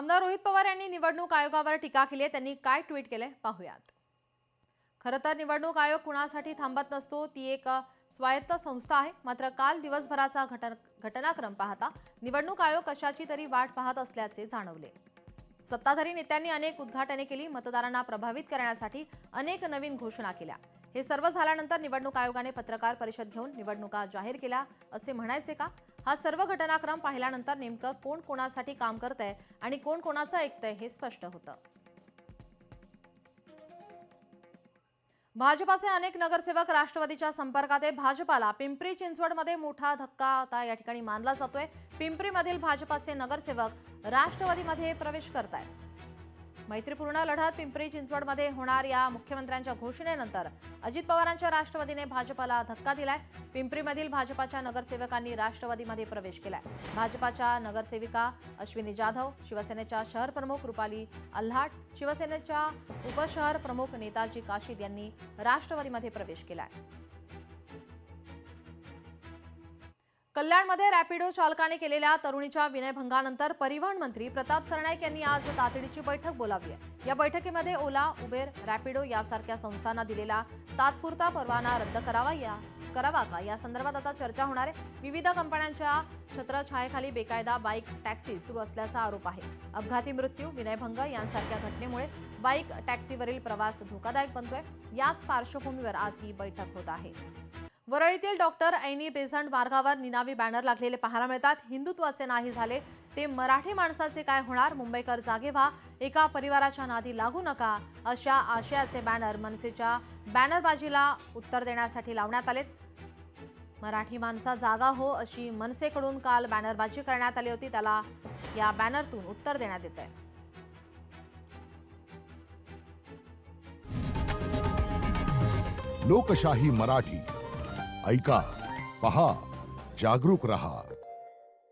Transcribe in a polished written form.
आमदार रोहित पवार यांनी निवडणूक आयोगावर टीका केली आहे। त्यांनी काय ट्विट केले पाहूयात। खरं तर निवडणूक आयोग कुणासाठी थांबत नसतो, ती एक स्वायत्त संस्था आहे। मात्र काल दिवसभराचा घटनाक्रम पाहता निवडणूक आयोग कशाची तरी वाट पाहत असल्याचे जाणवले। सत्ताधारी नेत्यांनी अनेक उद्घाटने केली, मतदारांना प्रभावित करण्यासाठी अनेक नवीन घोषणा केल्या। हे सर्व झाल्यानंतर निवडणूक आयोगाने पत्रकार परिषद घेऊन निवडणुका जाहीर केल्या असे म्हणायचे का? हा सर्व घटनाक्रम पाहिल्यानंतर नेमकं कोण कोणासाठी काम करतंय आणि कोण कोणाचं ऐकतंय हे स्पष्ट होतं। भाजपाचे अनेक नगरसेवक राष्ट्रवादीच्या संपर्कात आहे। भाजपाला पिंपरी चिंचवडमध्ये मोठा धक्का आता या ठिकाणी मानला जातोय। पिंपरीमधील भाजपाचे नगरसेवक राष्ट्रवादीमध्ये प्रवेश करतायत। मैत्रीपूर्ण लढत पिंपरी चिंचवडमध्ये होणार या मुख्यमंत्र्यांच्या घोषणेनंतर अजित पवारांच्या राष्ट्रवादीने भाजपाला धक्का दिलाय। पिंपरीमधील भाजपाच्या नगरसेवकांनी राष्ट्रवादीमध्ये प्रवेश केलाय। भाजपाच्या नगरसेविका अश्विनी जाधव, शिवसेनेच्या शहर प्रमुख रुपाली आल्हाट, शिवसेनेच्या उपशहर प्रमुख नेताजी काशीद यांनी राष्ट्रवादीमध्ये प्रवेश केलाय। कल्याणमध्ये रॅपिडो चालकाने केलेल्या तरुणीच्या विनयभंगानंतर परिवहन मंत्री प्रताप सरनाईक यांनी आज तातडीची बैठक बोलावली आहे। या बैठकीमध्ये ओला, उबेर, रॅपिडो यासारख्या संस्थांना दिलेला तात्पुरता परवाना रद्द करावा का या संदर्भात आता चर्चा होणार आहे। विविध कंपन्यांच्या छत्रछायेखाली बेकायदा बाईक टॅक्सी सुरू असल्याचा आरोप आहे। अपघाती मृत्यू, विनयभंग यांसारख्या घटनेमुळे बाईक टॅक्सीवरील प्रवास धोकादायक बनतोय। याच पार्श्वभूमीवर आज ही बैठक होत आहे। वरळीतील डॉक्टर ऐनी बेझंट मार्गावर निनावी बॅनर लागलेले पाहायला मिळतात। हिंदुत्वाचे नाही झाले ते मराठी माणसाचे काय होणार? मुंबईकर जागे व्हा, एका परिवाराच्या नादी लागू नका, अशा आशयाचे बॅनर मनसेच्या बॅनरबाजीला उत्तर देण्यासाठी लावण्यात आलेत। मराठी माणसा जागा हो अशी मनसेकडून काल बॅनरबाजी करण्यात आली होती, त्याला या बॅनरतून उत्तर देण्यात येत आहे। लोकशाही मराठी ऐका, पहा, जागरूक रहा।